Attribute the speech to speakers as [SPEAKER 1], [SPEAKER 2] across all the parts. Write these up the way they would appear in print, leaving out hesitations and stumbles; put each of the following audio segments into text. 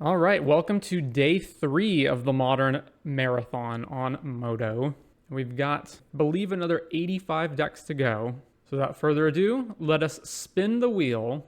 [SPEAKER 1] All right, welcome to day 3 of the Modern Marathon on Modo. We've got, I believe, another 85 decks to go. So without further ado, let us spin the wheel.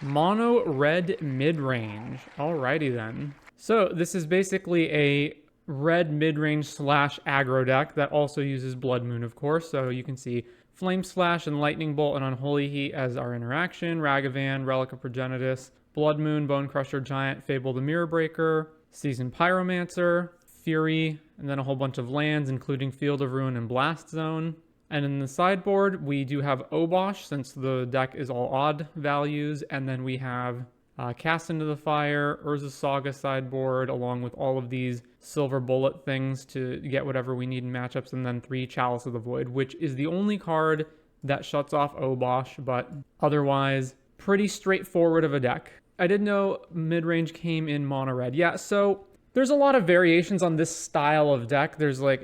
[SPEAKER 1] Mono red mid-range. Alrighty then. So this is basically a red mid-range slash aggro deck that also uses Blood Moon, of course. So you can see Flame Slash and Lightning Bolt and Unholy Heat as our interaction, Ragavan, Relic of Progenitus, Blood Moon, Bone Crusher Giant, Fable the Mirror Breaker, Seasoned Pyromancer, Fury, and then a whole bunch of lands, including Field of Ruin and Blast Zone. And in the sideboard, we do have Obosh, since the deck is all odd values, and then we have Cast into the Fire, Urza's Saga sideboard, along with all of these silver bullet things to get whatever we need in matchups, and then 3 Chalice of the Void, which is the only card that shuts off Obosh, but otherwise, pretty straightforward of a deck. I did know mid-range came in mono red. Yeah, so there's a lot of variations on this style of deck. There's like,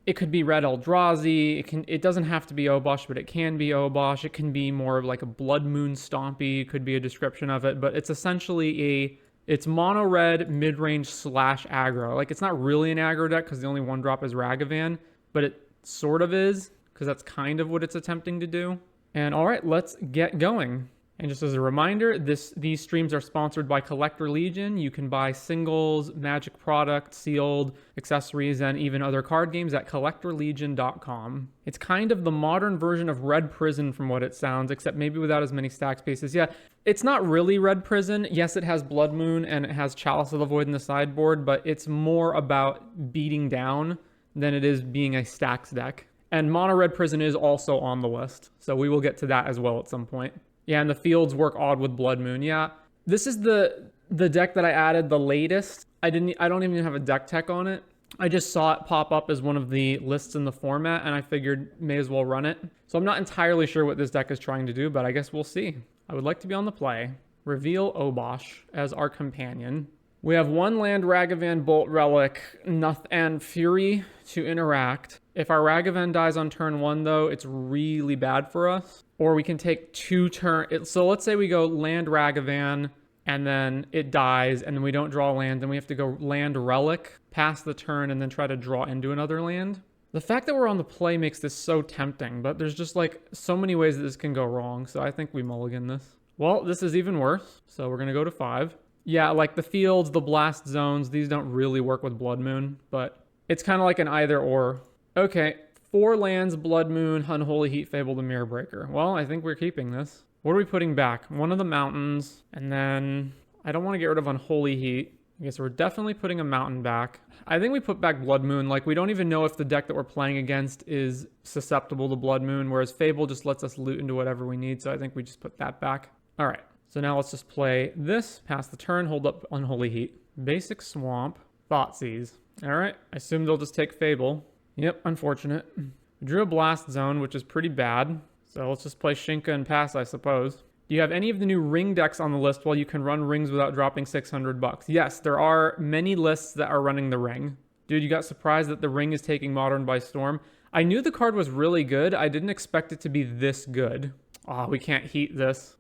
[SPEAKER 1] it could be red Eldrazi. It doesn't have to be Obosh, but it can be Obosh. It can be more of like a Blood Moon Stompy, could be a description of it, but it's essentially it's mono red mid-range slash aggro. Like, it's not really an aggro deck because the only 1-drop is Ragavan, but it sort of is, because that's kind of what it's attempting to do. And all right, let's get going. And just as a reminder, these streams are sponsored by Collector Legion. You can buy singles, Magic products, sealed, accessories, and even other card games at collectorlegion.com. It's kind of the modern version of Red Prison from what it sounds, except maybe without as many stack spaces. Yeah, it's not really Red Prison. Yes, it has Blood Moon and it has Chalice of the Void in the sideboard, but it's more about beating down than it is being a stacks deck. And Mono Red Prison is also on the list, so we will get to that as well at some point. Yeah, and the fields work odd with Blood Moon. Yeah, this is the deck that I added the latest. I don't even have a deck tech on it. I just saw it pop up as one of the lists in the format, and I figured may as well run it. So I'm not entirely sure what this deck is trying to do, but I guess we'll see. I would like to be on the play. Reveal Obosh as our companion. We have 1 land Ragavan Bolt Relic, and Fury to interact. If our Ragavan dies on turn 1, though, it's really bad for us. Or we can take 2 turns. So let's say we go land Ragavan, and then it dies, and then we don't draw land, then we have to go land Relic, pass the turn, and then try to draw into another land. The fact that we're on the play makes this so tempting, but there's just like so many ways that this can go wrong, so I think we mulligan this. Well, this is even worse, so we're going to go to 5. Yeah, like the fields, the blast zones, these don't really work with Blood Moon, but it's kind of like an either or. Okay, 4 lands, Blood Moon, Unholy Heat, Fable the Mirror Breaker. Well, I think we're keeping this. What are we putting back? One of the mountains, and then I don't want to get rid of Unholy Heat. I guess we're definitely putting a mountain back. I think we put back Blood Moon. Like, we don't even know if the deck that we're playing against is susceptible to Blood Moon, whereas Fable just lets us loot into whatever we need, so I think we just put that back. All right. So now let's just play this, pass the turn, hold up Unholy Heat. Basic Swamp, Thoughtseize. All right, I assume they'll just take Fable. Yep, unfortunate. We drew a Blast Zone, which is pretty bad. So let's just play Shinka and pass, I suppose. Do you have any of the new ring decks on the list while you can run rings without dropping $600? Yes, there are many lists that are running the ring. Dude, you got surprised that the ring is taking Modern by storm? I knew the card was really good. I didn't expect it to be this good. Oh, we can't heat this.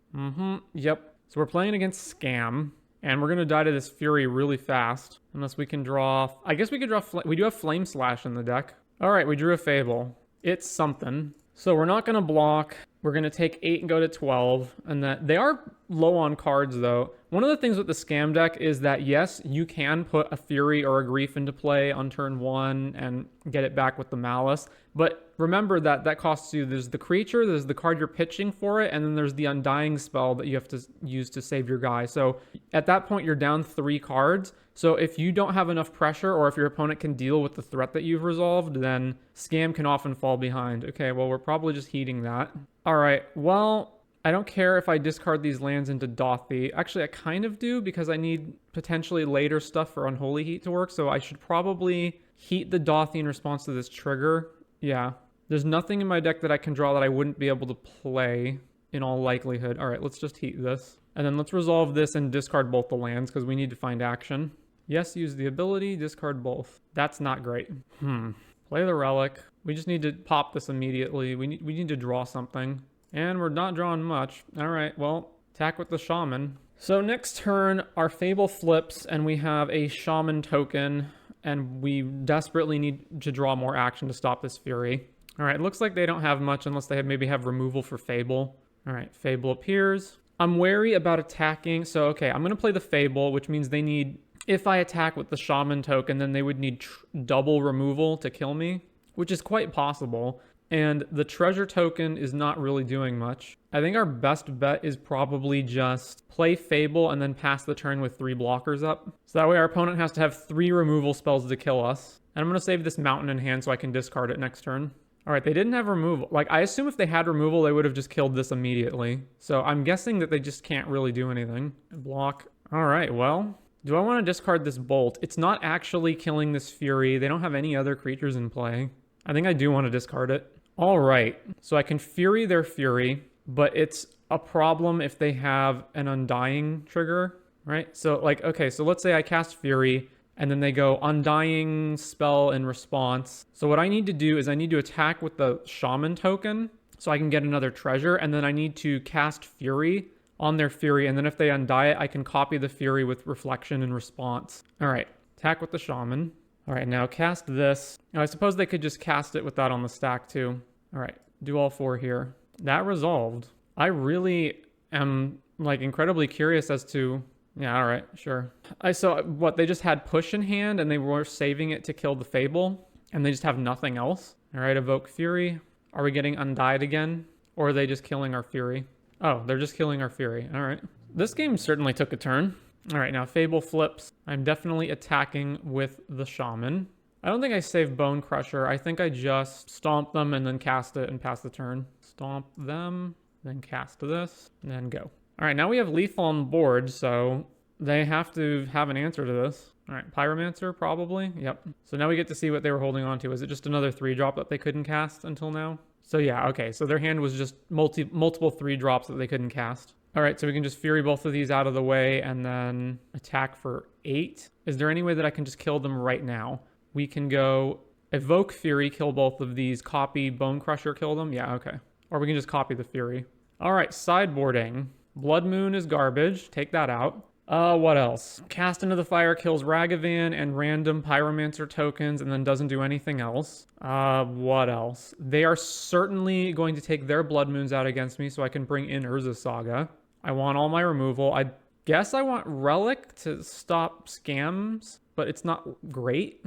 [SPEAKER 1] Yep. So we're playing against Scam, and we're going to die to this Fury really fast. Unless we can draw... I guess we could draw... We do have Flame Slash in the deck. All right, we drew a Fable. It's something. So we're not going to block. We're going to take 8 and go to 12. And that they are low on cards, though. One of the things with the Scam deck is that, yes, you can put a Fury or a Grief into play on turn 1 and get it back with the Malice. But remember that that costs you, there's the creature, there's the card you're pitching for it, and then there's the Undying spell that you have to use to save your guy. So at that point, you're down 3 cards. So if you don't have enough pressure, or if your opponent can deal with the threat that you've resolved, then Scam can often fall behind. Okay, well, we're probably just heating that. All right, well... I don't care if I discard these lands into Dothy. Actually, I kind of do because I need potentially later stuff for Unholy Heat to work. So I should probably heat the Dothy in response to this trigger. Yeah. There's nothing in my deck that I can draw that I wouldn't be able to play in all likelihood. All right, let's just heat this. And then let's resolve this and discard both the lands because we need to find action. Yes, use the ability, discard both. That's not great. Play the relic. We just need to pop this immediately. We need to draw something. And we're not drawing much. All right, well, attack with the shaman. So next turn, our Fable flips, and we have a shaman token, and we desperately need to draw more action to stop this Fury. All right, it looks like they don't have much unless they maybe have removal for Fable. All right, Fable appears. I'm wary about attacking. So, okay, I'm going to play the Fable, which means they need... If I attack with the shaman token, then they would need double removal to kill me, which is quite possible. And the treasure token is not really doing much. I think our best bet is probably just play Fable and then pass the turn with 3 blockers up. So that way our opponent has to have 3 removal spells to kill us. And I'm going to save this mountain in hand so I can discard it next turn. All right, they didn't have removal. Like, I assume if they had removal, they would have just killed this immediately. So I'm guessing that they just can't really do anything. Block. All right, well... Do I want to discard this Bolt? It's not actually killing this Fury. They don't have any other creatures in play. I think I do want to discard it. All right. So I can Fury their Fury, but it's a problem if they have an Undying trigger, right? So, like, okay, so let's say I cast Fury, and then they go Undying spell in response. So what I need to do is I need to attack with the Shaman token so I can get another treasure, and then I need to cast Fury on their Fury, and then if they undie it, I can copy the Fury with Reflection in response. All right, attack with the Shaman. All right, now cast this. Now, I suppose they could just cast it with that on the stack too. All right, do all 4 here. That resolved. I really am like incredibly curious as to... Yeah, all right, sure. I saw what they just had push in hand and they were saving it to kill the Fable and they just have nothing else. All right, evoke Fury. Are we getting undied again? Or are they just killing our Fury? Oh, they're just killing our Fury. All right. This game certainly took a turn. All right, now Fable flips. I'm definitely attacking with the Shaman. I don't think I saved Bone Crusher. I think I just stomp them and then cast it and pass the turn. Stomp them, then cast this, and then go. All right, now we have Lethal on board, so they have to have an answer to this. All right, Pyromancer, probably. Yep. So now we get to see what they were holding on to. Is it just another 3-drop that they couldn't cast until now? So yeah, okay, so their hand was just multiple 3-drops that they couldn't cast. All right, so we can just Fury both of these out of the way and then attack for 8. Is there any way that I can just kill them right now? We can go evoke Fury, kill both of these, copy Bone Crusher, kill them. Yeah, okay. Or we can just copy the Fury. All right, sideboarding. Blood Moon is garbage. Take that out. What else? Cast into the Fire kills Ragavan and random Pyromancer tokens and then doesn't do anything else. What else? They are certainly going to take their Blood Moons out against me so I can bring in Urza's Saga. I want all my removal. I guess I want Relic to stop scams, but it's not great.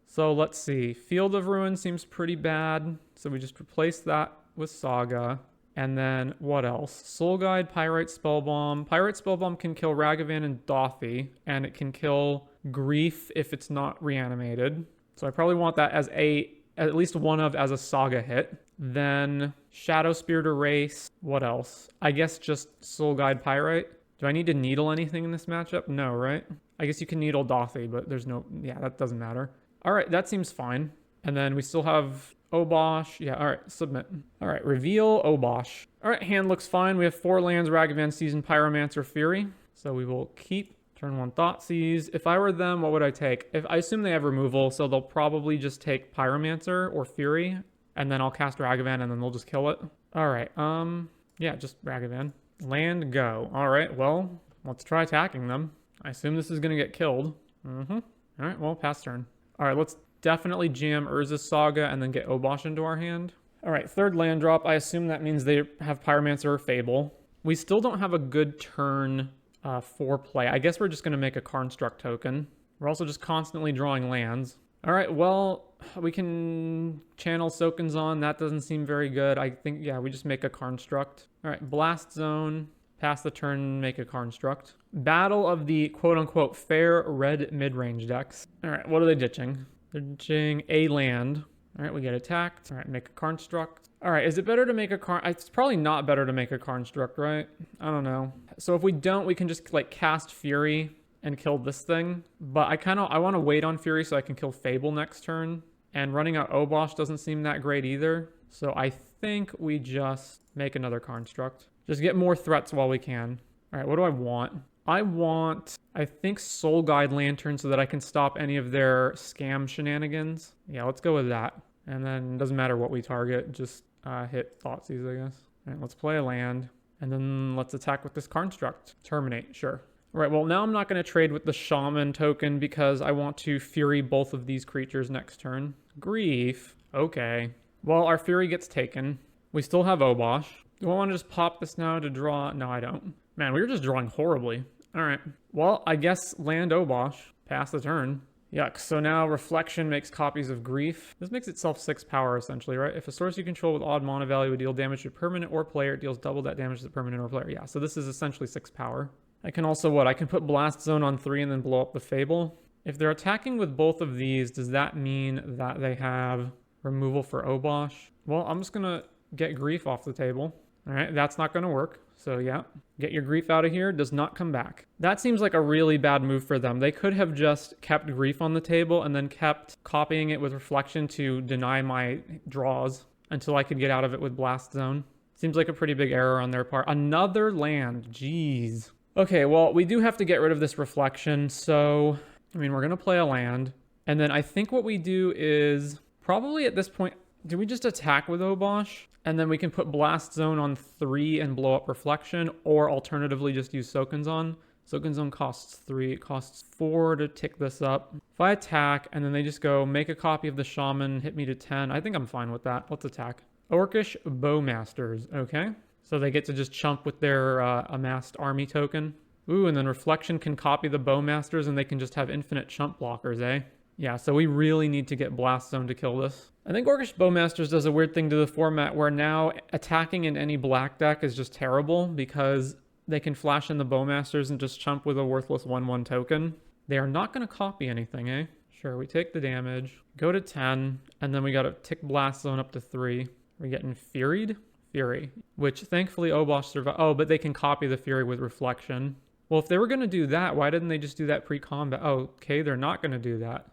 [SPEAKER 1] So let's see. Field of Ruin seems pretty bad, so we just replace that with Saga. And then what else? Soul Guide, Pyrite Spellbomb. Pyrite Spellbomb can kill Ragavan and Dothy, and it can kill Grief if it's not reanimated. So I probably want that as at least one of as a Saga hit. Then Shadow Spirit Erase. What else? I guess just Soul Guide, Pyrite. Do I need to needle anything in this matchup? No, right? I guess you can needle Dothy, but there's no... Yeah, that doesn't matter. All right, that seems fine. And then we still have... Obosh. Yeah, all right, submit. All right, reveal Obosh. All right, hand looks fine. We have 4 lands, Ragavan Season, Pyromancer, Fury. So we will keep. Turn 1 Thoughtseize. If I were them, what would I take? I assume they have removal, so they'll probably just take Pyromancer or Fury, and then I'll cast Ragavan, and then they'll just kill it. All right, yeah, just Ragavan. Land, go. All right, well, let's try attacking them. I assume this is going to get killed. All right, well, pass turn. All right, let's definitely jam Urza's Saga and then get Obosh into our hand. All right, 3rd land drop. I assume that means they have Pyromancer or Fable. We still don't have a good turn for play. I guess we're just going to make a Construct token. We're also just constantly drawing lands. All right, well, we can channel Soken's-On. That doesn't seem very good. I think, yeah, we just make a Construct. All right, Blast Zone. Pass the turn, make a Construct. Battle of the quote-unquote fair red mid-range decks. All right, what are they ditching? They're ditching a land. All right, we get attacked. All right, make a Construct. All right, is it better to make a It's probably not better to make a Construct, right? I don't know. So if we don't, we can just like cast Fury and kill this thing. But I want to wait on Fury so I can kill Fable next turn. And running out Obosh doesn't seem that great either. So I think we just make another Construct. Just get more threats while we can. All right, what do I want? I I think Soul Guide Lantern so that I can stop any of their scam shenanigans. Yeah, let's go with that. And then it doesn't matter what we target, just hit Thoughtseize, I guess. All right, let's play a land. And then let's attack with this construct. Terminate, sure. All right, well, now I'm not going to trade with the Shaman token because I want to Fury both of these creatures next turn. Grief. Okay. Well, our Fury gets taken. We still have Obosh. Do I want to just pop this now to draw? No, I don't. Man, we were just drawing horribly. All right. Well, I guess land Obosh. Pass the turn. Yuck. So now Reflection makes copies of Grief. This makes itself 6 power, essentially, right? If a source you control with odd mana value would deal damage to permanent or player, it deals double that damage to permanent or player. Yeah, so this is essentially 6 power. I can also, what? I can put Blast Zone on 3 and then blow up the Fable. If they're attacking with both of these, does that mean that they have removal for Obosh? Well, I'm just going to get Grief off the table. All right, that's not going to work. So yeah, get your Grief out of here. Does not come back. That seems like a really bad move for them. They could have just kept Grief on the table and then kept copying it with Reflection to deny my draws until I could get out of it with Blast Zone. Seems like a pretty big error on their part. Another land. Jeez. Okay, well, we do have to get rid of this Reflection. So, I mean, we're going to play a land. And then I think what we do is probably at this point, do we just attack with Obosh? And then we can put Blast Zone on 3 and blow up Reflection, or alternatively just use Sokenzon. Sokenzon costs 3, it costs 4 to tick this up. If I attack, and then they just go, make a copy of the Shaman, hit me to 10, I think I'm fine with that. Let's attack. Orcish Bowmasters, okay. So they get to just chump with their amassed army token. Ooh, and then Reflection can copy the Bowmasters, and they can just have infinite chump blockers, eh? Yeah, so we really need to get Blast Zone to kill this. I think Orcish Bowmasters does a weird thing to the format where now attacking in any black deck is just terrible because they can flash in the Bowmasters and just chump with a worthless 1/1 token. They are not going to copy anything, eh? Sure, we take the damage, go to 10, and then we got to tick Blast Zone up to 3. We're getting Furied? Fury, which thankfully Obosh survived. Oh, but they can copy the Fury with Reflection. Well, if they were going to do that, why didn't they just do that pre-combat? Oh, okay, they're not going to do that.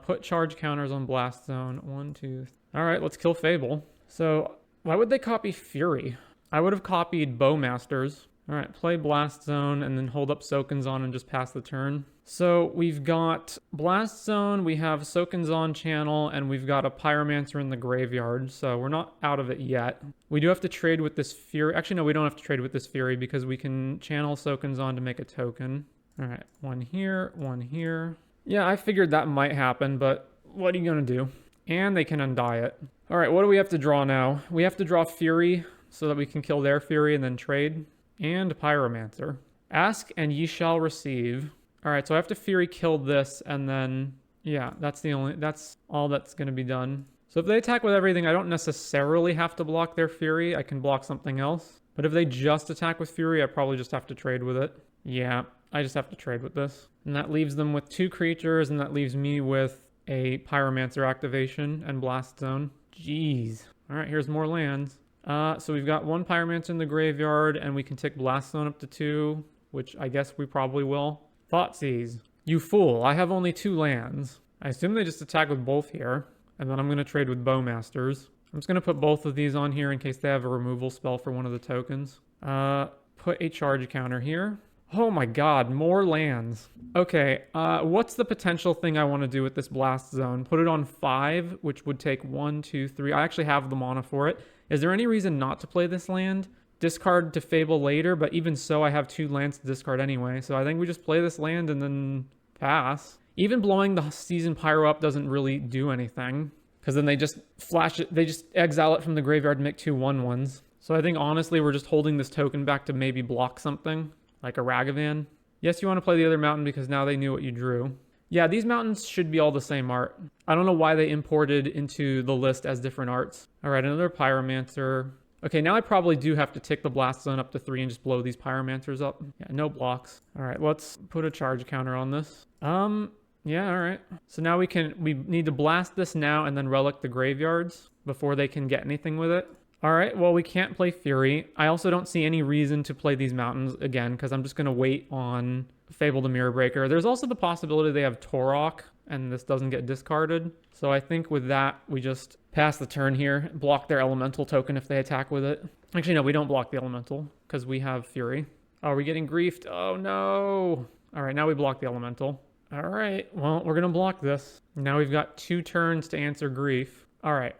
[SPEAKER 1] Put charge counters on Blast Zone. 1, 2, 3. All right, let's kill Fable. So why would they copy Fury? I would have copied Bowmasters. All right, play Blast Zone and then hold up Sokenzon and just pass the turn. So we've got Blast Zone, we have Sokenzon channel, and we've got a Pyromancer in the graveyard. So we're not out of it yet. We do have to trade with this Fury. Actually, no, we don't have to trade with this Fury because we can channel Sokenzon to make a token. All right, 1 here, 1 here. Yeah, I figured that might happen, but what are you going to do? And they can undie it. All right, what do we have to draw now? We have to draw Fury so that we can kill their Fury and then trade. And Pyromancer. Ask and ye shall receive. All right, so I have to Fury kill this and then, yeah, that's all that's going to be done. So if they attack with everything, I don't necessarily have to block their Fury. I can block something else. But if they just attack with Fury, I probably just have to trade with it. Yeah, I just have to trade with this. And that leaves them with 2 creatures, and that leaves me with a Pyromancer activation and Blast Zone. Jeez. All right, here's more lands. So we've got 1 Pyromancer in the graveyard, and we can tick Blast Zone up to 2, which I guess we probably will. Thoughtseize. You fool, I have only 2 lands. I assume they just attack with both here, and then I'm going to trade with Bowmasters. I'm just going to put both of these on here in case they have a removal spell for one of the tokens. Put a charge counter here. Oh my god, more lands. Okay, what's the potential thing I want to do with this Blast Zone? Put it on 5, which would take 1, 2, 3. I actually have the mana for it. Is there any reason not to play this land? Discard to Fable later, but even so, I have 2 lands to discard anyway. So I think we just play this land and then pass. Even blowing the Season Pyro up doesn't really do anything, because then they just flash it, they just exile it from the graveyard and make 2 1/1s. So I think honestly, we're just holding this token back to maybe block something. Like a Ragavan. Yes, you want to play the other mountain because now they knew what you drew. Yeah, these mountains should be all the same art. I don't know why they imported into the list as different arts. All right, another Pyromancer. Okay, now I probably do have to tick the Blast Zone up to 3 and just blow these Pyromancers up. Yeah, no blocks. All right, let's put a charge counter on this. Yeah, all right. So now we need to blast this now and then relic the graveyards before they can get anything with it. All right, well, we can't play Fury. I also don't see any reason to play these mountains again because I'm just going to wait on Fable the Mirror Breaker. There's also the possibility they have Torok and this doesn't get discarded. So I think with that, we just pass the turn here, block their elemental token if they attack with it. Actually, no, we don't block the elemental because we have Fury. Oh, are we getting griefed? Oh, no. All right, now we block the elemental. All right, well, we're gonna block this. Now we've got 2 turns to answer grief. All right,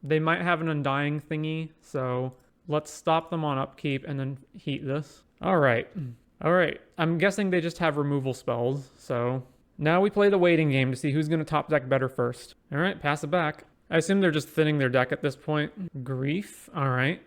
[SPEAKER 1] they might have an undying thingy, so let's stop them on upkeep and then heat this. All right. All right. I'm guessing they just have removal spells, so now we play the waiting game to see who's going to top deck better first. All right, pass it back. I assume they're just thinning their deck at this point. Grief. All right.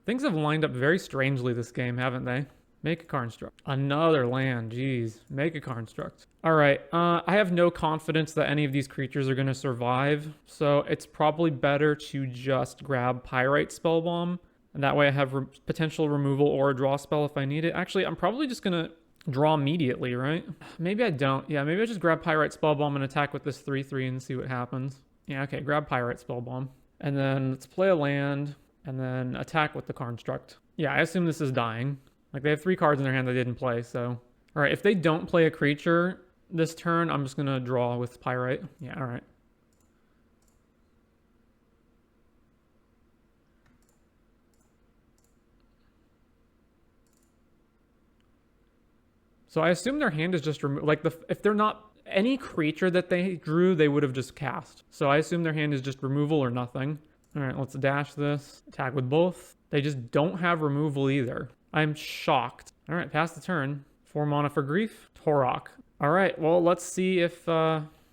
[SPEAKER 1] Things have lined up very strangely this game, haven't they? Make a construct. Another land, jeez. Make a construct. All right, I have no confidence that any of these creatures are going to survive, so it's probably better to just grab Pyrite Spellbomb, and that way I have potential removal or a draw spell if I need it. Actually, I'm probably just going to draw immediately, right? Maybe I don't. Yeah, maybe I just grab Pyrite Spellbomb and attack with this 3/3 and see what happens. Yeah, okay, grab Pyrite Spellbomb. And then let's play a land, and then attack with the construct. Yeah, I assume this is dying. Like, they have 3 cards in their hand they didn't play, so... All right, if they don't play a creature this turn, I'm just going to draw with Pyrite. Yeah, all right. So I assume their hand is just... Like, if they're not... Any creature that they drew, they would have just cast. So I assume their hand is just removal or nothing. All right, let's dash this. Attack with both. They just don't have removal either. I'm shocked. All right, pass the turn. 4 mana for grief. Torok. All right, well, let's see if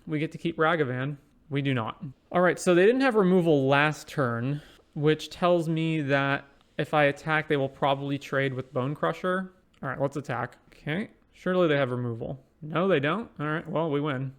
[SPEAKER 1] we get to keep Ragavan. We do not. All right, so they didn't have removal last turn, which tells me that if I attack, they will probably trade with Bone Crusher. All right, let's attack. Okay, surely they have removal. No, they don't. All right, well, we win.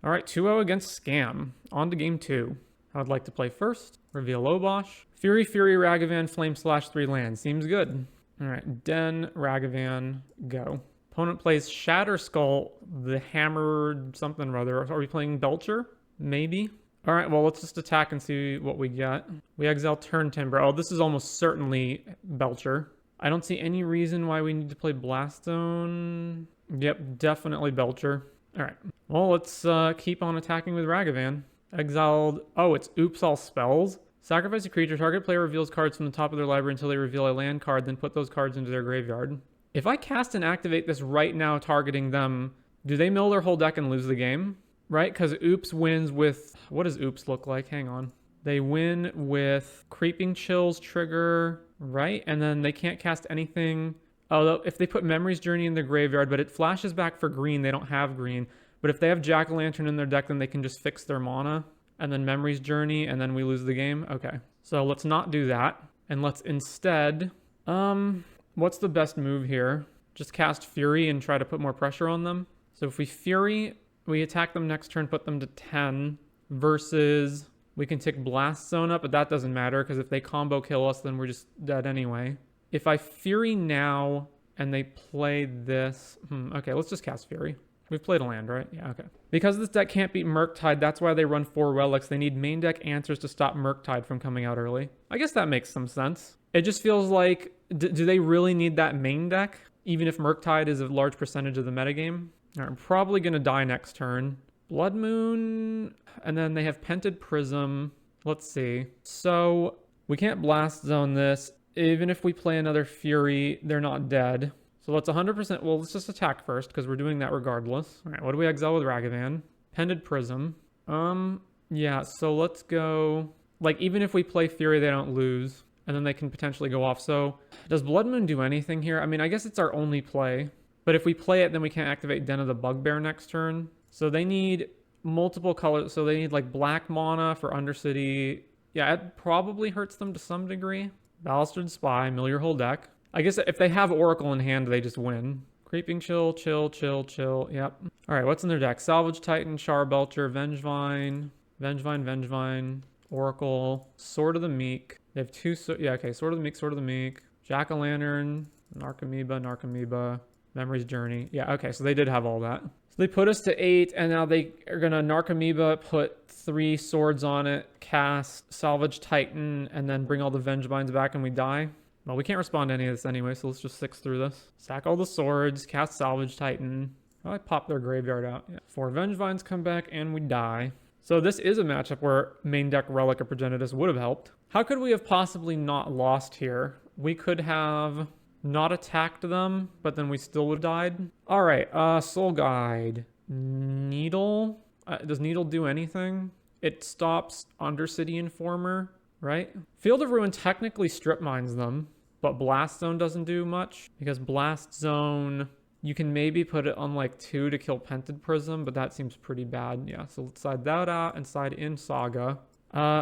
[SPEAKER 1] All right, 2-0 against Scam. On to game 2. I would like to play first. Reveal Obosh. Fury, Ragavan, Flame Slash, 3 lands. Seems good. All right, Den, Ragavan, go. Opponent plays Shatter Skull, the Hammered something or other. Are we playing Belcher? Maybe. All right, well, let's just attack and see what we get. We exile Turn Timber. Oh, this is almost certainly Belcher. I don't see any reason why we need to play Blaststone. Yep, definitely Belcher. All right, well, let's keep on attacking with Ragavan. Exiled. Oh, it's Oops All Spells. Sacrifice a creature. Target player reveals cards from the top of their library until they reveal a land card, then put those cards into their graveyard. If I cast and activate this right now targeting them, do they mill their whole deck and lose the game? Right? Because Oops wins with... What does Oops look like? Hang on. They win with Creeping Chills trigger, right? And then they can't cast anything. Oh, if they put Memory's Journey in their graveyard, but it flashes back for green, they don't have green. But if they have Jack-o'-lantern in their deck, then they can just fix their mana. And then Memory's Journey, and then we lose the game. Okay. So let's not do that. And let's instead... what's the best move here? Just cast Fury and try to put more pressure on them. So if we Fury, we attack them next turn, put them to 10. Versus... We can tick Blast Zone up, but that doesn't matter, because if they combo kill us, then we're just dead anyway. If I Fury now, and they play this... okay, let's just cast Fury. We've played a land, right? Yeah, okay. Because this deck can't beat Murktide, that's why they run 4 relics. They need main deck answers to stop Murktide from coming out early. I guess that makes some sense. It just feels like, do they really need that main deck? Even if Murktide is a large percentage of the metagame? All right, I'm probably going to die next turn. Blood Moon, and then they have Pented Prism. Let's see. So, we can't Blast Zone this. Even if we play another Fury, they're not dead. So let's 100%, well, let's just attack first, because we're doing that regardless. All right, what do we exile with Ragavan? Pended Prism. Yeah, so let's go... Like, even if we play Fury, they don't lose, and then they can potentially go off. So, does Blood Moon do anything here? I mean, I guess it's our only play. But if we play it, then we can't activate Den of the Bugbear next turn. So they need multiple colors. So they need, like, black mana for Undercity. Yeah, it probably hurts them to some degree. Ballasted Spy, mill your whole deck. I guess if they have Oracle in hand, they just win. Creeping Chill, chill. Yep. All right, what's in their deck? Salvage Titan, Charbelcher, Vengevine, Oracle, Sword of the Meek. They have 2... yeah, okay, Sword of the Meek. Jack-o'-lantern, Narcomoeba, Memory's Journey. Yeah, okay, so they did have all that. So they put us to 8, and now they are going to Narcomoeba, put 3 swords on it, cast Salvage Titan, and then bring all the Vengevines back, and we die. Well, we can't respond to any of this anyway, so let's just 6 through this. Sack all the swords, cast Salvage Titan. I pop their graveyard out. Yeah. 4 Vengevines come back and we die. So this is a matchup where main deck Relic of Progenitus would have helped. How could we have possibly not lost here? We could have not attacked them, but then we still would have died. All right, Soul Guide. Needle? Does Needle do anything? It stops Undercity Informer, right? Field of Ruin technically strip mines them, but Blast Zone doesn't do much because Blast Zone, you can maybe put it on like 2 to kill Pented Prism, but that seems pretty bad. Yeah, so let's side that out and side in Saga.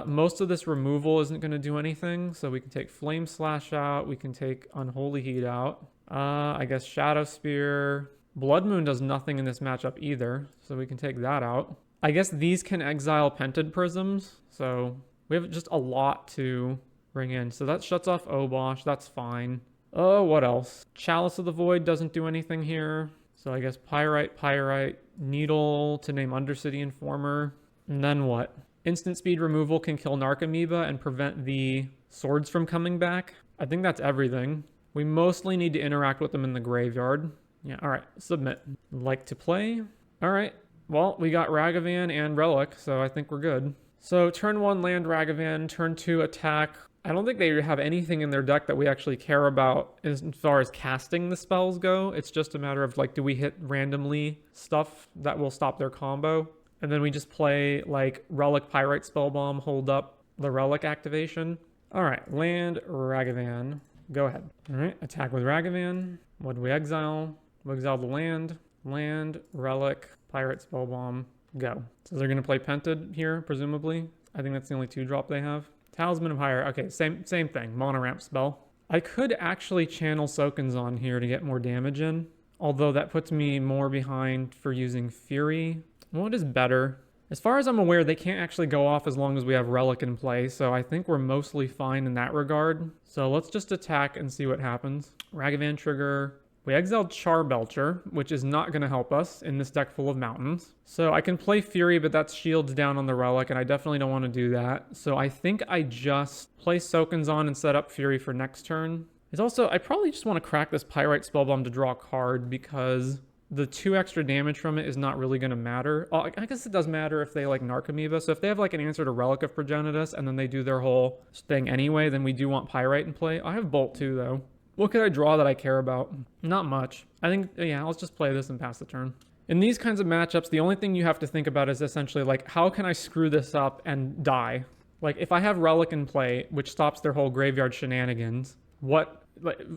[SPEAKER 1] Most of this removal isn't going to do anything, so we can take Flame Slash out, we can take Unholy Heat out. I guess Shadow Spear. Blood Moon does nothing in this matchup either, so we can take that out. I guess these can exile Pented Prisms, so we have just a lot to bring in. So that shuts off Obosh, that's fine. Oh, what else? Chalice of the Void doesn't do anything here. So I guess Pyrite, Needle to name Undercity Informer. And then what? Instant speed removal can kill Narcomoeba and prevent the swords from coming back. I think that's everything. We mostly need to interact with them in the graveyard. Yeah, all right, submit. Like to play. All right, well, we got Ragavan and Relic, so I think we're good. So turn 1, land Ragavan. Turn 2, attack. I don't think they have anything in their deck that we actually care about as far as casting the spells go. It's just a matter of, like, do we hit randomly stuff that will stop their combo? And then we just play, like, Relic, Pyrite, Spellbomb, hold up the Relic activation. All right, land Ragavan. Go ahead. All right, attack with Ragavan. What do we exile? We exile the land. Land, Relic, Pyrite, Spellbomb, go. So they're going to play Pented here, presumably. I think that's the only 2-drop they have. Talisman of Hire. Okay, same thing. Mono ramp spell. I could actually channel Sokenzon here to get more damage in, although that puts me more behind for using Fury. What is better? As far as I'm aware, they can't actually go off as long as we have Relic in play, so I think we're mostly fine in that regard. So let's just attack and see what happens. Ragavan trigger. We exiled Charbelcher, which is not going to help us in this deck full of mountains. So I can play Fury, but that's shields down on the Relic, and I definitely don't want to do that. So I think I just play Sokenzon and set up Fury for next turn. It's also, I probably just want to crack this Pyrite Spellbomb to draw a card because the 2 extra damage from it is not really going to matter. Oh, I guess it does matter if they like Narcomoeba. So if they have like an answer to Relic of Progenitus and then they do their whole thing anyway, then we do want Pyrite in play. I have Bolt too, though. What could I draw that I care about? Not much. I think, yeah, let's just play this and pass the turn. In these kinds of matchups, the only thing you have to think about is essentially like, how can I screw this up and die? Like, if I have Relic in play, which stops their whole graveyard shenanigans,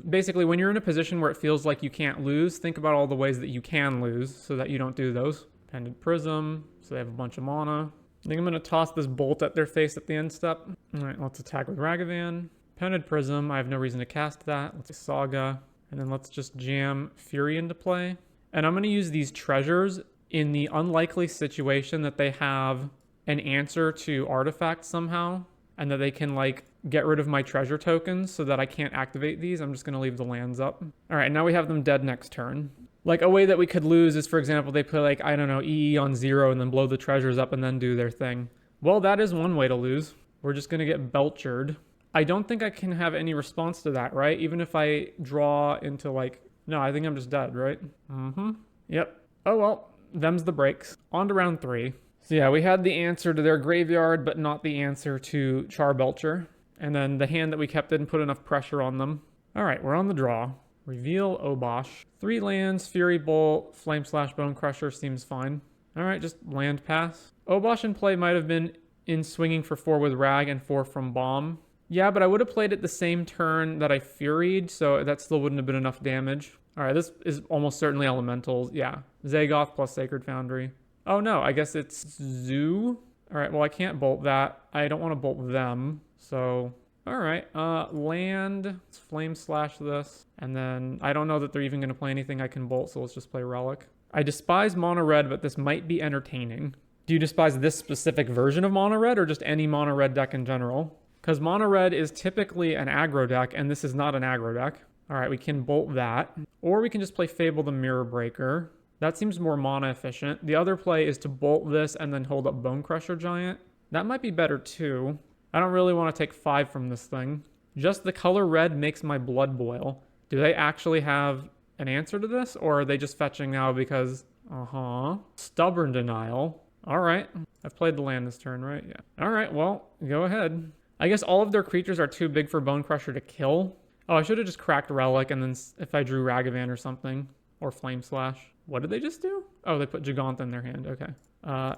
[SPEAKER 1] basically, when you're in a position where it feels like you can't lose, think about all the ways that you can lose so that you don't do those. Pendant Prism, so they have a bunch of mana. I think I'm going to toss this Bolt at their face at the end step. All right, let's attack with Ragavan. Pendant Prism, I have no reason to cast that. Let's Saga. And then let's just jam Fury into play. And I'm going to use these treasures in the unlikely situation that they have an answer to artifacts somehow. And that they can, like, get rid of my treasure tokens so that I can't activate these. I'm just going to leave the lands up. All right, now we have them dead next turn. Like, a way that we could lose is, for example, they play, like, I don't know, EE on 0 and then blow the treasures up and then do their thing. Well, that is one way to lose. We're just going to get belchered. I don't think I can have any response to that, right? Even if I draw into, like... No, I think I'm just dead, right? Yep. Oh, well. Them's the breaks. On to round 3. So yeah, we had the answer to their graveyard, but not the answer to Charbelcher. And then the hand that we kept didn't put enough pressure on them. All right, we're on the draw. Reveal Obosh. 3 lands, Fury Bolt, Flame Slash Bone Crusher seems fine. All right, just land pass. Obosh in play might have been in swinging for 4 with Rag and 4 from Bomb. Yeah, but I would have played it the same turn that I Furied, so that still wouldn't have been enough damage. All right, this is almost certainly Elementals. Yeah, Zagoth plus Sacred Foundry. Oh no, I guess it's Zoo. All right, well, I can't bolt that. I don't want to bolt them, so... All right, land, let's Flame Slash this, and then I don't know that they're even going to play anything I can bolt, so let's just play Relic. I despise Mono Red, but this might be entertaining. Do you despise this specific version of Mono Red, or just any Mono Red deck in general? Because Mono Red is typically an aggro deck, and this is not an aggro deck. All right, we can bolt that. Or we can just play Fable the Mirror Breaker. That seems more mana efficient. The other play is to bolt this and then hold up Bone Crusher Giant. That might be better too. I don't really want to take 5 from this thing. Just the color red makes my blood boil. Do they actually have an answer to this? Or are they just fetching now because Uh-huh. Stubborn Denial. All right. I've played the land this turn, right? Yeah. All right, well, go ahead. I guess all of their creatures are too big for Bone Crusher to kill. Oh, I should have just cracked Relic, and then if I drew Ragavan or something. Or Flame Slash. What did they just do? Oh, they put Giganta in their hand. Okay.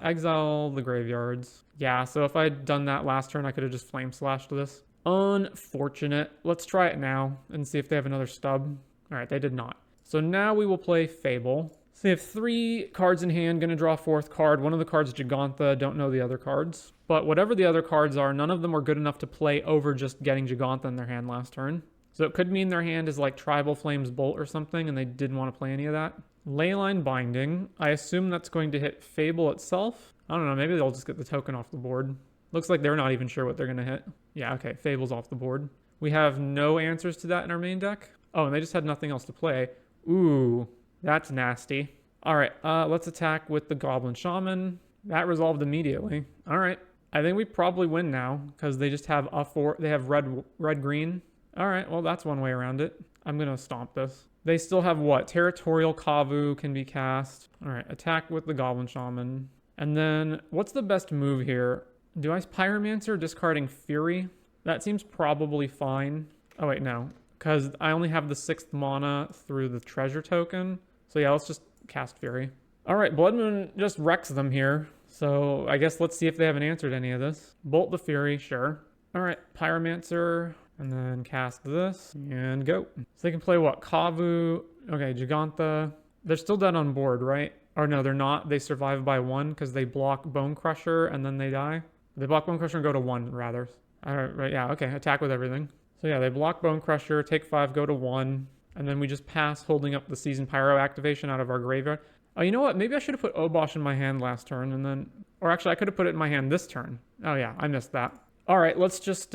[SPEAKER 1] Exile the graveyards. Yeah, so if I'd done that last turn, I could have just Flame Slashed this. Unfortunate. Let's try it now and see if they have another stub. All right, they did not. So now we will play Fable. So they have 3 cards in hand, gonna draw a 4th card. One of the cards Giganta, don't know the other cards. But whatever the other cards are, none of them were good enough to play over just getting Giganta in their hand last turn. So it could mean their hand is like Tribal Flames Bolt or something, and they didn't want to play any of that. Leyline Binding. I assume that's going to hit Fable itself. I don't know, maybe they'll just get the token off the board. Looks like they're not even sure what they're going to hit. Yeah, okay, Fable's off the board. We have no answers to that in our main deck. Oh, and they just had nothing else to play. Ooh, that's nasty. All right, let's attack with the Goblin Shaman. That resolved immediately. All right, I think we probably win now because they just have they have red-green. All right, well, that's one way around it. I'm going to stomp this. They still have what? Territorial Kavu can be cast. All right, attack with the Goblin Shaman. And then what's the best move here? Do I Pyromancer discarding Fury? That seems probably fine. Oh, wait, no. Because I only have the 6th mana through the treasure token. So yeah, let's just cast Fury. All right, Blood Moon just wrecks them here. So I guess let's see if they haven't answered any of this. Bolt the Fury, sure. All right, Pyromancer. And then cast this and go. So they can play what? Kavu. Okay, Giganta. They're still dead on board, right? Or no, they're not. They survive by 1 because they block Bone Crusher and then they die. They block Bone Crusher and go to 1, rather. All right, yeah, okay. Attack with everything. So yeah, they block Bone Crusher, take 5, go to 1. And then we just pass holding up the Season Pyro activation out of our graveyard. Oh, you know what? Maybe I should have put Obosh in my hand last turn and then... Or actually, I could have put it in my hand this turn. Oh yeah, I missed that. All right, let's just...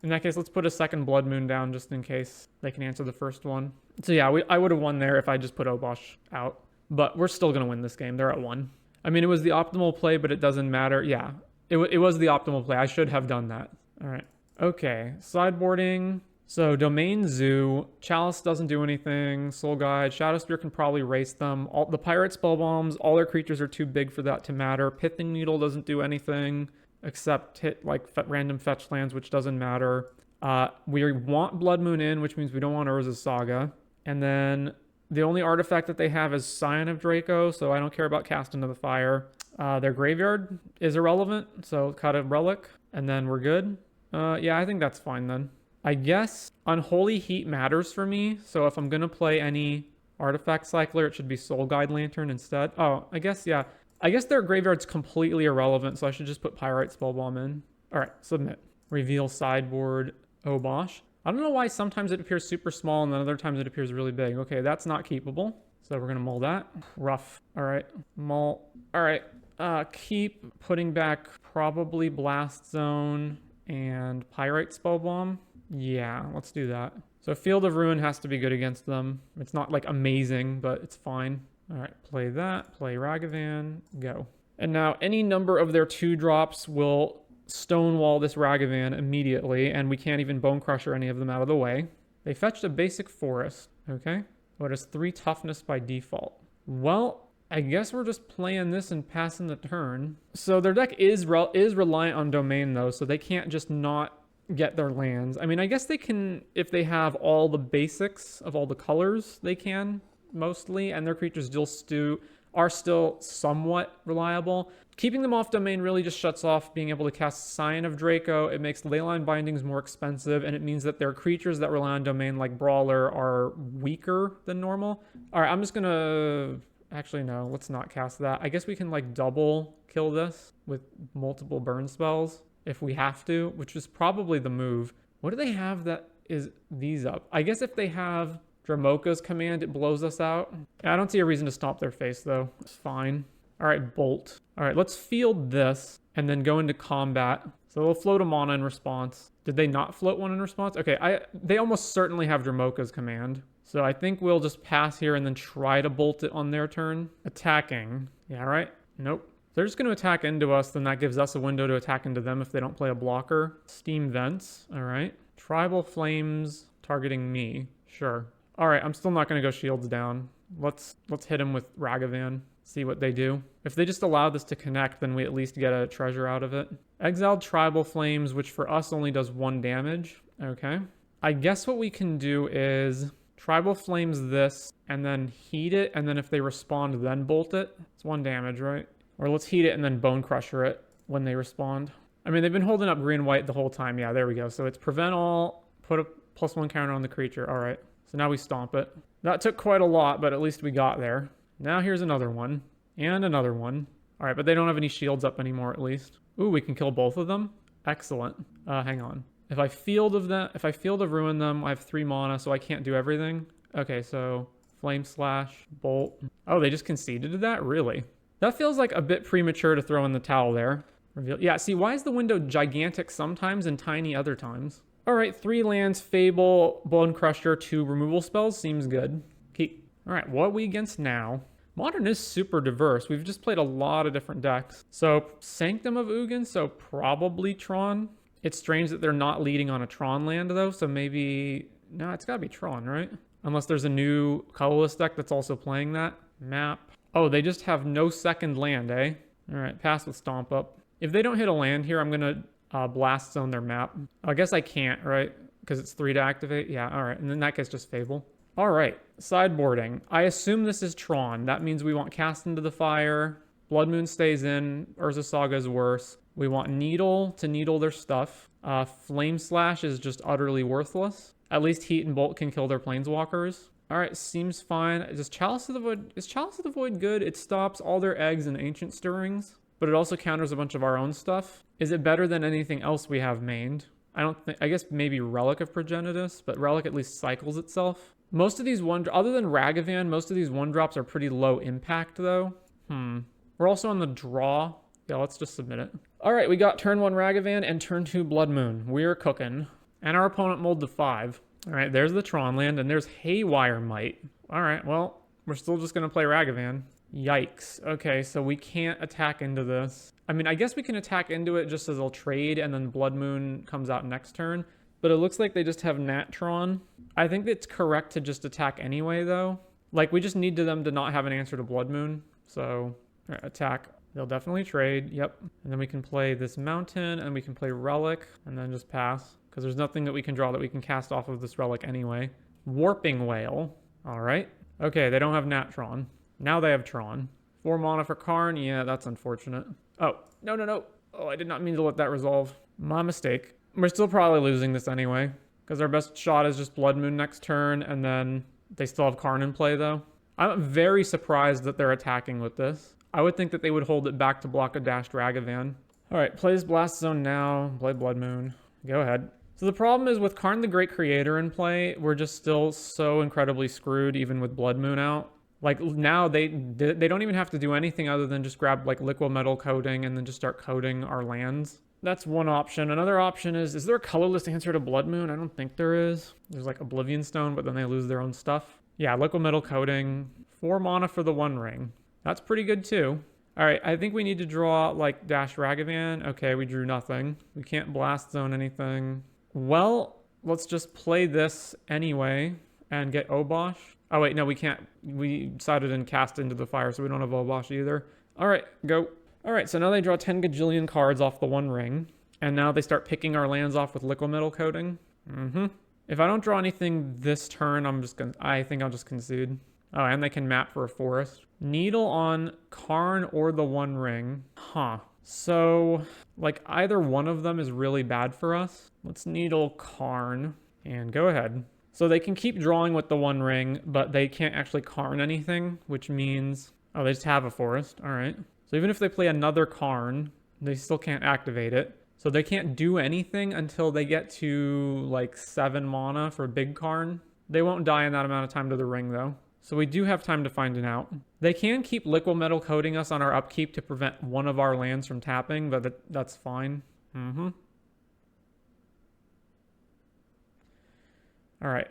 [SPEAKER 1] In that case, let's put a second Blood Moon down just in case they can answer the first one. So yeah, I would have won there if I just put Obosh out. But we're still going to win this game. They're at 1. I mean, it was the optimal play, but it doesn't matter. Yeah, it was the optimal play. I should have done that. All right. Okay, sideboarding. So Domain Zoo. Chalice doesn't do anything. Soul Guide. Shadowspear can probably race them. The Pirate Spellbombs, all their creatures are too big for that to matter. Pithing Needle doesn't do anything. Except hit like random fetch lands, which doesn't matter. We want Blood Moon in, which means we don't want Urza's Saga. And then the only artifact that they have is Scion of Draco, so I don't care about Cast into the Fire. Their graveyard is irrelevant, so cut a Relic, and then we're good. Yeah, I think that's fine then. I guess Unholy Heat matters for me, so if I'm going to play any artifact cycler, it should be Soul Guide Lantern instead. Oh, I guess, yeah. I guess their graveyard's completely irrelevant, so I should just put Pyrite Spellbomb in. All right, submit. Reveal sideboard Obosh. I don't know why sometimes it appears super small and then other times it appears really big. Okay, that's not keepable. So we're going to mull that. Rough. All right, mull. All right, keep putting back probably Blast Zone and Pyrite Spellbomb. Yeah, let's do that. So Field of Ruin has to be good against them. It's not like amazing, but it's fine. All right, play that, play Ragavan, go. And now any number of their 2-drops will stonewall this Ragavan immediately, and we can't even Bone Crusher any of them out of the way. They fetched a basic forest, okay? What is 3 toughness by default? Well, I guess we're just playing this and passing the turn. So their deck is reliant on Domain, though, so they can't just not get their lands. I mean, I guess they can, if they have all the basics of all the colors, they can. Mostly, and their creatures are still somewhat reliable. Keeping them off Domain really just shuts off being able to cast Scion of Draco. It makes Leyline Bindings more expensive, and it means that their creatures that rely on Domain, like Brawler, are weaker than normal. All right, I'm just gonna... Actually, no, let's not cast that. I guess we can, like, double kill this with multiple burn spells if we have to, which is probably the move. What do they have that is these up? I guess if they have... Dramoka's command, it blows us out. I don't see a reason to stomp their face, though. It's fine. All right, Bolt. All right, let's field this and then go into combat. So they'll float a mana in response. Did they not float one in response? Okay, they almost certainly have Dramoka's command. So I think we'll just pass here and then try to bolt it on their turn. Attacking. Yeah, right? Nope. If they're just going to attack into us, then that gives us a window to attack into them if they don't play a blocker. Steam Vents. All right. Tribal Flames targeting me. Sure. All right, I'm still not going to go shields down. Let's hit him with Ragavan. See what they do. If they just allow this to connect, then we at least get a treasure out of it. Exiled Tribal Flames, which for us only does 1 damage. Okay. I guess what we can do is Tribal Flames this, and then heat it, and then if they respond, then bolt it. It's 1 damage, right? Or let's heat it and then Bone Crusher it when they respond. I mean, they've been holding up green-white the whole time. Yeah, there we go. So it's prevent all, put a +1 counter on the creature. All right. So now we stomp it. That took quite a lot, but at least we got there. Now here's another one. And another one. All right, but they don't have any shields up anymore, at least. Ooh, we can kill both of them. Excellent. Hang on. If I field of ruin them, I have 3 mana, so I can't do everything. Okay, so Flame Slash, Bolt. Oh, they just conceded to that? Really? That feels like a bit premature to throw in the towel there. Reveal. Yeah, see, why is the window gigantic sometimes and tiny other times? All right, 3 lands, Fable, Bone Crusher, 2 removal spells. Seems good. Keep. All right, what are we against now? Modern is super diverse. We've just played a lot of different decks. So Sanctum of Ugin, so probably Tron. It's strange that they're not leading on a Tron land, though, so maybe... No, it's got to be Tron, right? Unless there's a new colorless deck that's also playing that. Map. Oh, they just have no second land, eh? All right, pass with Stomp Up. If they don't hit a land here, I'm going to Blast Zone their map. I guess I can't, right? Because it's 3 to activate? Yeah, all right. And then that gets just Fable. All right, sideboarding. I assume this is Tron. That means we want Cast into the Fire. Blood Moon stays in. Urza Saga is worse. We want Needle to needle their stuff. Flame Slash is just utterly worthless. At least Heat and Bolt can kill their Planeswalkers. All right, seems fine. Is Chalice of the Void good? It stops all their eggs and Ancient Stirrings, but it also counters a bunch of our own stuff. Is it better than anything else we have mained? I guess maybe Relic of Progenitus, but Relic at least cycles itself. Most of these other than Ragavan, most of these 1-drops are pretty low impact though. We're also on the draw. Yeah, let's just submit it. All right, we got turn 1 Ragavan and turn 2 Blood Moon. We're cooking. And our opponent mulled the 5. All right, there's the Tron land, and there's Haywire Might. All right, well, we're still just going to play Ragavan. Yikes. Okay, so we can't attack into this. I mean, I guess we can attack into it just as they'll trade, and then Blood Moon comes out next turn. But it looks like they just have Nat-Tron. I think it's correct to just attack anyway, though. Like, we just need them to not have an answer to Blood Moon. So, all right, attack. They'll definitely trade. Yep. And then we can play this Mountain, and we can play Relic, and then just pass. Because there's nothing that we can draw that we can cast off of this Relic anyway. Warping Whale. All right. Okay, they don't have Nat-Tron. Now they have Tron. 4 mana for Karn. Yeah, that's unfortunate. Oh, no. Oh, I did not mean to let that resolve. My mistake. We're still probably losing this anyway. Because our best shot is just Blood Moon next turn, and then they still have Karn in play, though. I'm very surprised that they're attacking with this. I would think that they would hold it back to block a dashed Ragavan. All right, plays Blast Zone now. Play Blood Moon. Go ahead. So the problem is with Karn the Great Creator in play, we're just still so incredibly screwed even with Blood Moon out. Like now they don't even have to do anything other than just grab like Liquid Metal Coating and then just start coating our lands. That's one option. Another option is there a colorless answer to Blood Moon? I don't think there is. There's like Oblivion Stone, but then they lose their own stuff. Yeah, Liquid Metal Coating. 4 mana for the One Ring. That's pretty good too. All right, I think we need to draw like Dash Ragavan. Okay, we drew nothing. We can't Blast Zone anything. Well, let's just play this anyway and get Obosh. Oh wait, no, we can't. We decided and cast into the fire, so we don't have Obosh either. All right, go. All right, so now they draw 10 gajillion cards off the One Ring, and now they start picking our lands off with Liquid Metal Coating. If I don't draw anything this turn, I think I'll just concede. Oh, and they can map for a forest. Needle on Karn or the One Ring. Huh. So, like, either one of them is really bad for us. Let's Needle Karn, and go ahead. So they can keep drawing with the One Ring, but they can't actually Karn anything, which means... Oh, they just have a forest. All right. So even if they play another Karn, they still can't activate it. So they can't do anything until they get to, like, 7 mana for Big Karn. They won't die in that amount of time to the ring, though. So we do have time to find an out. They can keep Liquid Metal Coating us on our upkeep to prevent one of our lands from tapping, but that's fine. All right.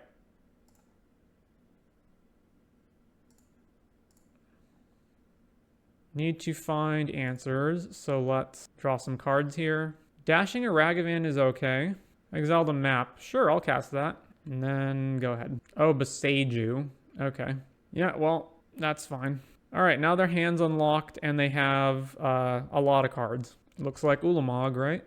[SPEAKER 1] Need to find answers, so let's draw some cards here. Dashing a Ragavan is okay. Exile the map. Sure, I'll cast that. And then go ahead. Oh, Beseiju. Okay. Yeah, well, That's fine. All right, now their hand's unlocked and they have a lot of cards. Looks like Ulamog, right?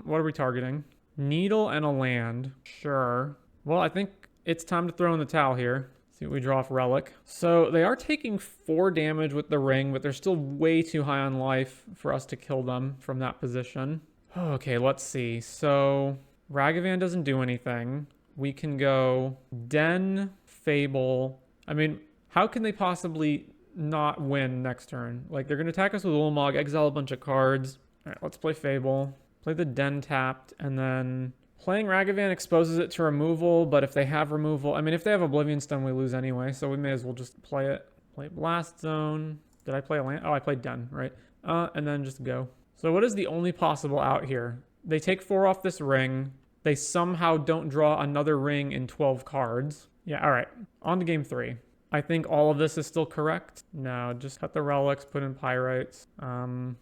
[SPEAKER 1] What are we targeting? Needle and a land. Sure. Well, I think it's time to throw in the towel here. See what we draw off Relic. So they are taking 4 damage with the ring, but they're still way too high on life for us to kill them from that position. Okay, let's see. So Ragavan doesn't do anything. We can go Den, Fable. I mean, how can they possibly not win next turn? Like, they're going to attack us with Ulamog, exile a bunch of cards. All right, let's play Fable. Play the Den tapped, and then playing Ragavan exposes it to removal, but if they have removal, I mean, if they have Oblivion Stone, we lose anyway, so we may as well just play it. Play Blast Zone. Did I play a land? Oh, I played Den, right? And then just go. So what is the only possible out here? They take 4 off this ring. They somehow don't draw another ring in 12 cards. Yeah, all right. On to game 3. I think all of this is still correct. No, just cut the relics, put in pyrites.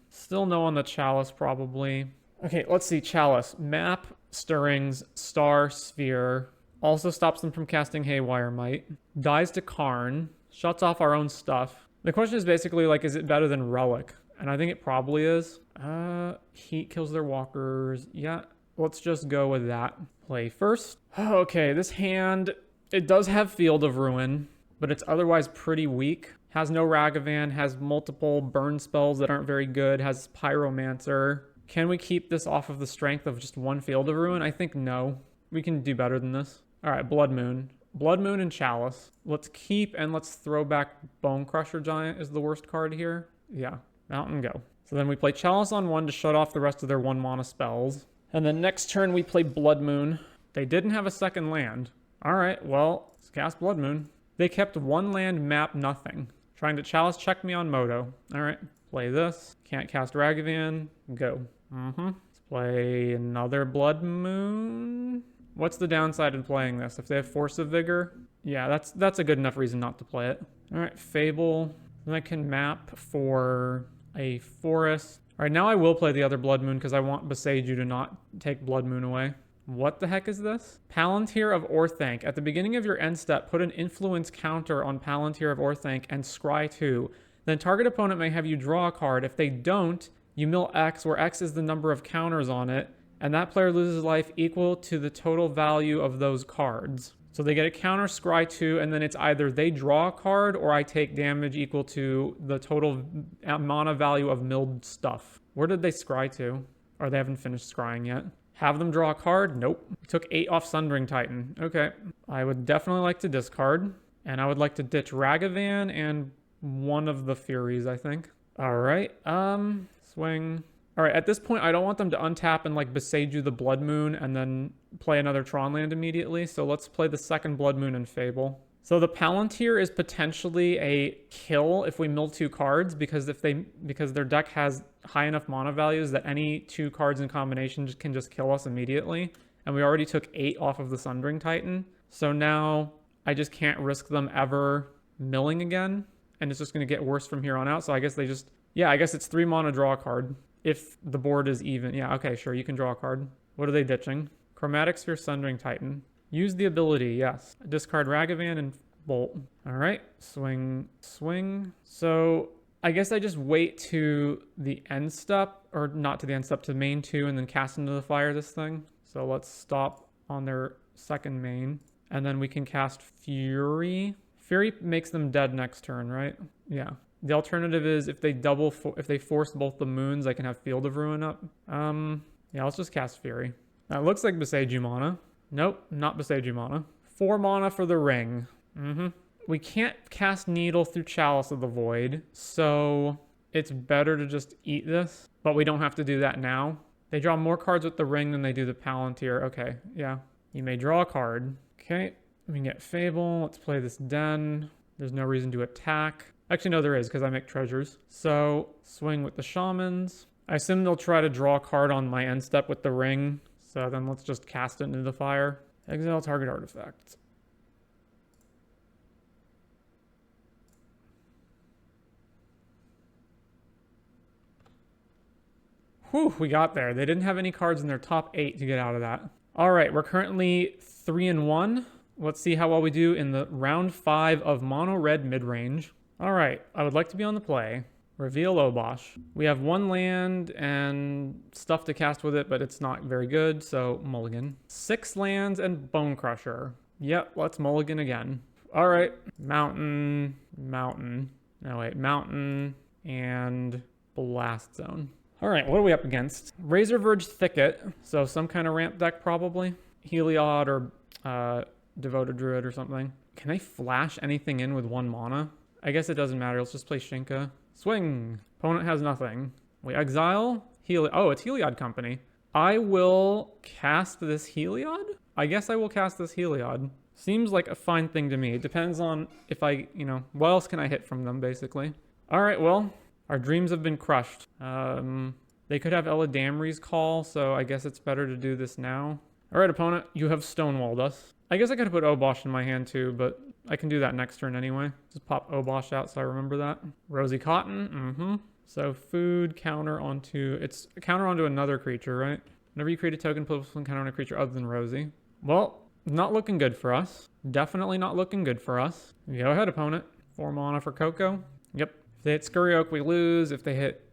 [SPEAKER 1] Still no on the chalice, probably. Okay, let's see. Chalice. Map, stirrings, star, sphere. Also stops them from casting Haywire Might. Dies to Karn. Shuts off our own stuff. The question is basically, like, is it better than Relic? And I think it probably is. Heat kills their walkers. Yeah, let's just go with that. Play first. Okay, this hand, it does have Field of Ruin, but it's otherwise pretty weak. Has no Ragavan, has multiple burn spells that aren't very good, has Pyromancer. Can we keep this off of the strength of just 1 Field of Ruin? I think no. We can do better than this. All right, Blood Moon. Blood Moon and Chalice. Let's keep and let's throw back Bone Crusher Giant is the worst card here. Yeah, Mountain go. So then we play Chalice on 1 to shut off the rest of their 1 mana spells. And then next turn we play Blood Moon. They didn't have a second land. All right, well, let's cast Blood Moon. They kept 1 land, map, nothing. Trying to Chalice check me on Moto. All right, play this. Can't cast Ragavan. Go. Let's play another Blood Moon. What's the downside in playing this? If they have Force of Vigor? Yeah, that's a good enough reason not to play it. All right, Fable. Then I can map for a forest. All right, now I will play the other Blood Moon because I want Beseiju to not take Blood Moon away. What the heck is this? Palantir of Orthanc. At the beginning of your end step, put an influence counter on Palantir of Orthanc and scry 2. Then target opponent may have you draw a card. If they don't, you mill X, where X is the number of counters on it, and that player loses life equal to the total value of those cards. So they get a counter, scry 2, and then it's either they draw a card or I take damage equal to the total mana value of milled stuff. Where did they scry to? Or they haven't finished scrying yet. Have them draw a card? Nope. We took 8 off Sundering Titan. Okay. I would definitely like to discard. And I would like to ditch Ragavan and one of the Furies, I think. All right. Swing. All right, at this point, I don't want them to untap and like Beseiju the Blood Moon and then play another Tron land immediately. So let's play the second Blood Moon and Fable. So the Palantir is potentially a kill if we mill 2 cards because their deck has high enough mana values that any 2 cards in combination can just kill us immediately. And we already took 8 off of the Sundering Titan. So now I just can't risk them ever milling again. And it's just going to get worse from here on out. So I guess they just, yeah, I guess it's 3 mana draw a card. If the board is even. Yeah, okay, sure, you can draw a card. What are they ditching? Chromatic Sphere, Sundering Titan. Use the ability, yes. Discard Ragavan and Bolt. All right, swing, swing. So I guess I just wait to the end step, or not to the end step, to main 2, and then cast into the fire this thing. So let's stop on their second main, and then we can cast Fury. Fury makes them dead next turn, right? Yeah. The alternative is if they force both the moons, I can have Field of Ruin up. Yeah, let's just cast Fury. Now, it looks like Beseiju mana. Nope, not Beseiju mana. 4 mana for the ring. We can't cast Needle through Chalice of the Void, so it's better to just eat this, but we don't have to do that now. They draw more cards with the ring than they do the Palantir. Okay, yeah. You may draw a card. Okay, we can get Fable. Let's play this Den. There's no reason to attack. Actually, no, there is, because I make treasures. So, swing with the Shamans. I assume they'll try to draw a card on my end step with the ring. So then let's just cast it into the fire. Exile target artifact. Whew, we got there. They didn't have any cards in their top 8 to get out of that. All right, we're currently 3-1. Let's see how well we do in the round 5 of mono red midrange. All right, I would like to be on the play. Reveal Obosh. We have 1 land and stuff to cast with it, but it's not very good, so mulligan. 6 lands and Bone Crusher. Yep, let's mulligan again. All right, mountain, mountain, and Blast Zone. All right, what are we up against? Razorverge Thicket, so some kind of ramp deck probably. Heliod or Devoted Druid or something. Can they flash anything in with 1 mana? I guess it doesn't matter. Let's just play Shinka. Swing. Opponent has nothing. We exile. Oh, it's Heliod Company. I will cast this Heliod? I guess I will cast this Heliod. Seems like a fine thing to me. It depends on if I, what else can I hit from them, basically. All right, well, our dreams have been crushed. They could have Eladamri's Call, so I guess it's better to do this now. All right, opponent, you have stonewalled us. I guess I could have put Obosh in my hand too, but I can do that next turn anyway. Just pop Obosh out so I remember that. Rosy Cotton, So food counter onto, it's a counter onto another creature, right? Whenever you create a token, put one counter on a creature other than Rosy. Well, not looking good for us. Definitely not looking good for us. Go ahead, opponent. 4 mana for Coco. Yep. If they hit Scurry Oak, we lose. If they hit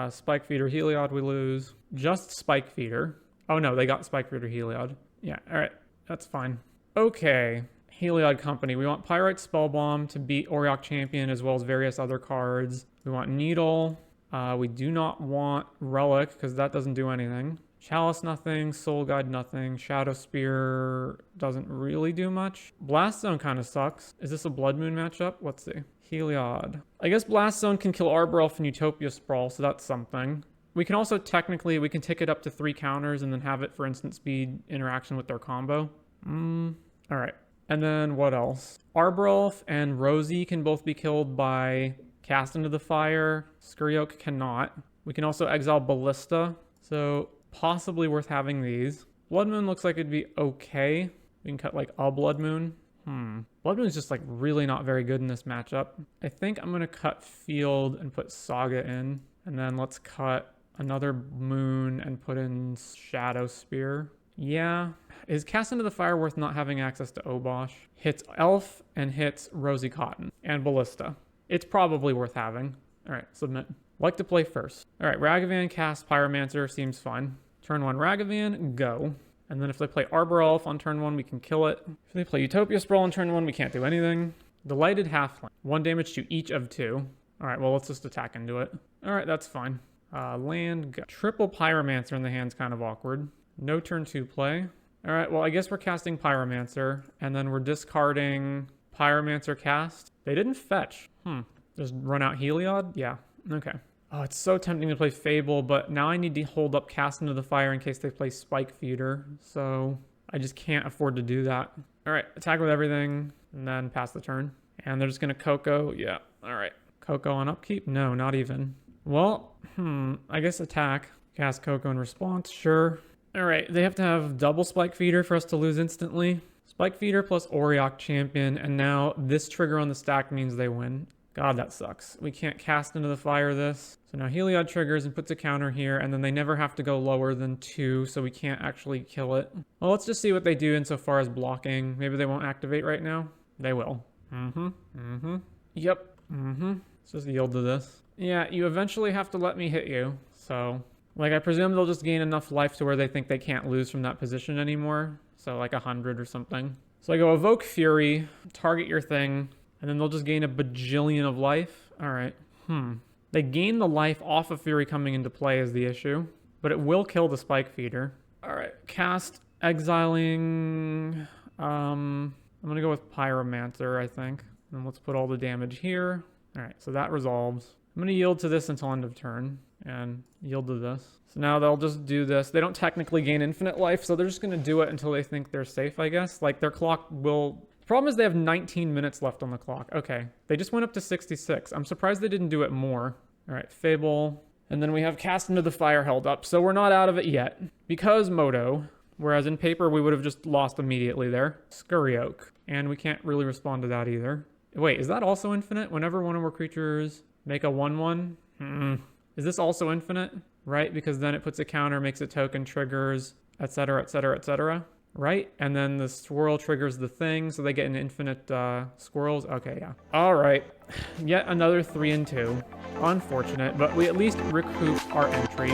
[SPEAKER 1] Spike Feeder Heliod, we lose. Just Spike Feeder. Oh no, they got Spike Feeder Heliod. Yeah, alright. That's fine. Okay. Heliod Company. We want Pyrite Spellbomb to beat Auriok Champion as well as various other cards. We want Needle. We do not want Relic because that doesn't do anything. Chalice, nothing. Soul Guide, nothing. Shadow Spear doesn't really do much. Blast Zone kind of sucks. Is this a Blood Moon matchup? Let's see. Heliod. I guess Blast Zone can kill Arbor Elf and Utopia Sprawl, so that's something. We can also technically, we can take it up to 3 counters and then have it for instant speed interaction with their combo. All right. And then what else? Arbor Elf and Rosy can both be killed by Cast Into the Fire. Scurry Oak cannot. We can also exile Ballista. So possibly worth having these. Blood Moon looks like it'd be okay. We can cut like a Blood Moon. Blood Moon is just like really not very good in this matchup. I think I'm going to cut Field and put Saga in. And then let's cut another Moon and put in Shadow Spear. Yeah. Is Cast Into the Fire worth not having access to Obosh? Hits Elf and hits Rosy Cotton and Ballista. It's probably worth having. All right, submit. Like to play first. All right, Ragavan cast Pyromancer seems fine. Turn 1 Ragavan, go. And then if they play Arbor Elf on turn 1, we can kill it. If they play Utopia Sprawl on turn 1, we can't do anything. Delighted Halfling. 1 damage to each of 2. All right, well, let's just attack into it. All right, that's fine. Land, go. Triple Pyromancer in the hand's kind of awkward. No turn 2 play. All right, well, I guess we're casting Pyromancer, and then we're discarding Pyromancer cast. They didn't fetch. Just run out Heliod? Yeah, okay. Oh, it's so tempting to play Fable, but now I need to hold up Cast Into the Fire in case they play Spike Feeder, so I just can't afford to do that. All right, attack with everything, and then pass the turn. And they're just going to Coco. Yeah, all right. Coco on upkeep? No, not even. Well, I guess attack. Cast Coco in response, sure. All right, they have to have double Spike Feeder for us to lose instantly. Spike Feeder plus Auriok Champion, and now this trigger on the stack means they win. God, that sucks. We can't Cast Into the Fire this. So now Heliod triggers and puts a counter here, and then they never have to go lower than 2, so we can't actually kill it. Well, let's just see what they do insofar as blocking. Maybe they won't activate right now. They will. Yep. Let's just yield to this. Yeah, you eventually have to let me hit you, so... Like, I presume they'll just gain enough life to where they think they can't lose from that position anymore. So, like 100 or something. So I go Evoke Fury, target your thing, and then they'll just gain a bajillion of life. All right. They gain the life off of Fury coming into play is the issue, but it will kill the Spike Feeder. All right. Cast Exiling. I'm going to go with Pyromancer, I think. And let's put all the damage here. All right. So that resolves. I'm going to yield to this until end of turn. And yield to this. So now they'll just do this. They don't technically gain infinite life, so they're just going to do it until they think they're safe, I guess. Like, their clock will... The problem is they have 19 minutes left on the clock. Okay. They just went up to 66. I'm surprised they didn't do it more. All right, Fable. And then we have Cast Into the Fire held up, so we're not out of it yet. Because Moto, whereas in paper we would have just lost immediately there. Scurry Oak. And we can't really respond to that either. Wait, is that also infinite? Whenever one of our creatures make a 1/1? Is this also infinite? Right? Because then it puts a counter, makes a token, triggers, etc., etc., etc. right? And then the swirl triggers the thing, so they get an infinite squirrels. Okay, yeah. All right, yet another 3 and 2. Unfortunate, but we at least recoup our entry.